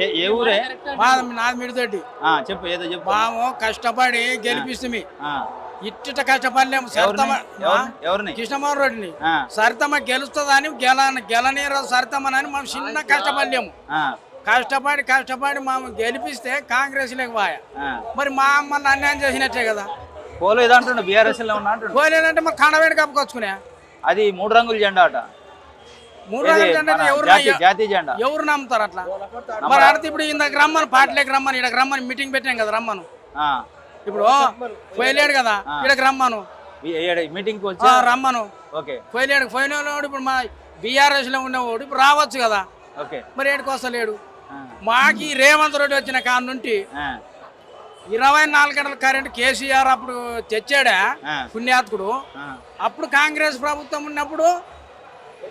ఏ ఊరే? నాది మిడితోటి. చెప్పు, ఏదో చెప్పు. మాము కష్టపడి గెలిపిస్తుంది. ఇట్ట కష్టపడలేము. ఎవరిని? కృష్ణమోహన్ రెడ్డిని. సరితమ్మ గెలుస్తుందని గెలనీరు సరితమ్మని మనం చిన్న కష్టపడలేము. కష్టపడి మాము గెలిపిస్తే కాంగ్రెస్ లేకపోయా. మరి మా అమ్మని అన్యాయం చేసినట్టే కదా. పోలేదు అంటుండే, బీఆర్ఎస్ లో ఉన్నా అంటుండే. పోలేదంటే మరి కనవేడి కప్పుకొచ్చుకునే. అది 3 రంగుల జెండా అట. 3 రంగుల జెండా జాతీయ జెండా. ఎవరు నమ్ముతారు అట్లా? మరి అడితే ఇప్పుడు ఇందాక రమ్మను, పార్టీలోకి రమ్మను, ఇక్కడ రమ్మని మీటింగ్ పెట్టాం కదా, రమ్మను. ఇప్పుడు పోయలేడు కదా, ఇక్కడికి రమ్మను. మీటింగ్ రమ్మను. పోయలేడు. పోయినోడు ఇప్పుడు మా బీఆర్ఎస్ లో ఉండేవాడు ఇప్పుడు రావచ్చు కదా. మరి ఏడుకు వస్తలేడు. మాకి రేవంత్ రెడ్డి వచ్చిన కాడ నుండి 24 గంటల కరెంట్ కేసీఆర్ అప్పుడు తెచ్చాడా పుణ్యాత్కుడు. అప్పుడు కాంగ్రెస్ ప్రభుత్వం ఉన్నప్పుడు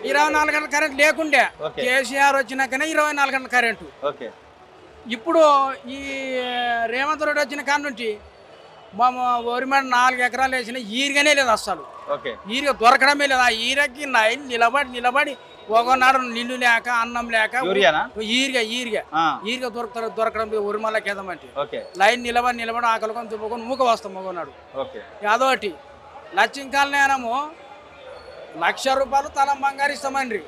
24 గంటల కరెంట్ లేకుండే. కేసీఆర్ వచ్చినాకనే 24 గంటల కరెంటు. ఇప్పుడు ఈ రేవంత్ రెడ్డి వచ్చిన కాడ నుంచి మా వరి మీద 4 ఎకరాలు వేసిన ఈరిగానే లేదు అసలు. ఈరిగా దొరకడమే లేదు. ఆ ఈరకి నిలబడి ఒకనాడు నీళ్లు లేక అన్నం లేక ఈరిగా దొరకడం ఉరిమల్లకేదామంటే లైన్ నిలబడి ఆకలికొని తుప్పుకొని మూక వస్తాం మగనాడు. అదొకటి లక్ష్మీకాలనేమో 1,00,000 రూపాయలు తల బంగారు ఇస్తామండ్రి.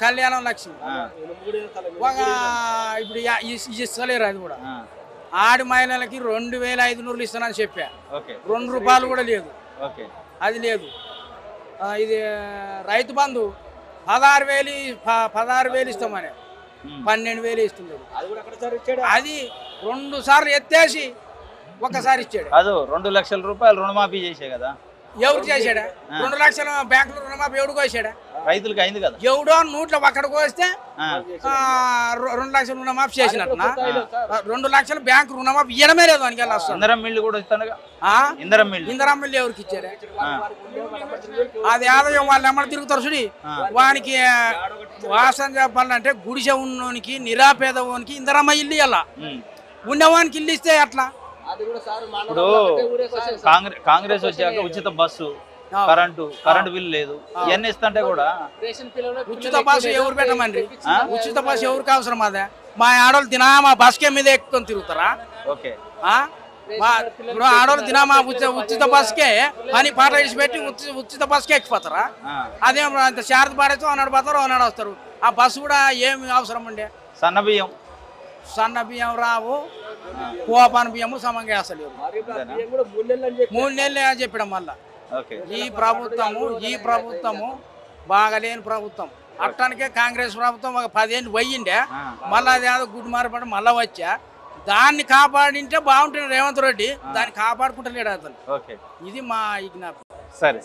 కళ్యాణం లక్ష్మి ఒక ఇప్పుడు ఇస్తలేరు. అది కూడా ఆడి మహిళలకి 2,500 ఇస్తానని చెప్పా. 2 రూపాయలు కూడా లేదు. అది లేదు. ఇది రైతు బంధు 16,000 ఇస్తామని 12,000 ఇస్తున్నాడు. అది 2 సార్లు ఎత్తేసి ఒక్కసారి ఇచ్చాడు. అది 2 లక్షల రూపాయలు రుణమాఫీ చేసే కదా. ఎవరు చేశాడా? 2 లక్షల బ్యాంకులో రుణమాఫీ ఎవడు కోసాడా? రైతులకి అయింది కదా. ఎవడో నోట్లో ఒక్కడికి వస్తే 2 లక్షలు రుణమాఫీ చేసినట్టున 2 లక్షలు బ్యాంకు రుణమాఫీ ఇవ్వడమే లేదు. అని ఇందిరం మిల్లు కూడా ఇస్తానుగా. ఇందిరం మిల్లు ఎవరికి ఇచ్చారా? అది ఆదాయం వాళ్ళు ఎమ్మడి తిరుగుతారు చూడి. వానికి వాసన చెప్పాలంటే గుడిసె ఉన్నోనికి నిరాపేదవానికి ఇందిరమ్మ ఇల్లు ఇవ్వాల. ఉన్నవానికి ఇల్లు ఇస్తే అట్లా. ఇప్పుడు కాంగ్రెస్ వచ్చాక ఉచిత బస్సు, కరెంటు బిల్లు లేదు. ఇవన్నీ ఇస్తుంటే కూడా ఉచిత బస్సు ఎవరు పెట్టమండి? ఉచిత బస్సు ఎవరికి అవసరం? అదే మా ఆడవాళ్ళు తినా మా బస్కే మీద ఎక్కుకొని తిరుగుతారా? ఇప్పుడు ఆడవాళ్ళు తినా మా ఉచిత బస్కే పని పాట వేసి పెట్టి ఉచిత బస్కే ఎక్కిపోతారా? అదే అంత శారద పాడేస్తూ అన్నాడు పోతారు, అన్నాడు వస్తారు. ఆ బస్సు కూడా ఏమి అవసరం ఉండే? సన్న బియ్యం రావు, కోపాన బియ్యము సమంగా అసలు 3 నెలలు అని చెప్పడం వల్ల ఈ ప్రభుత్వము బాగాలేని ప్రభుత్వం. అట్టానికే కాంగ్రెస్ ప్రభుత్వం ఒక 10 ఏళ్ళు పోయిండే. మళ్ళీ అది ఏదో గుడ్డు మారపడి మళ్ళీ వచ్చా. దాన్ని కాపాడింటే బాగుంటుంది రేవంత్ రెడ్డి. దాన్ని కాపాడుకుంటలేడు అతను. ఇది మా విజ్ఞాపన. సరే.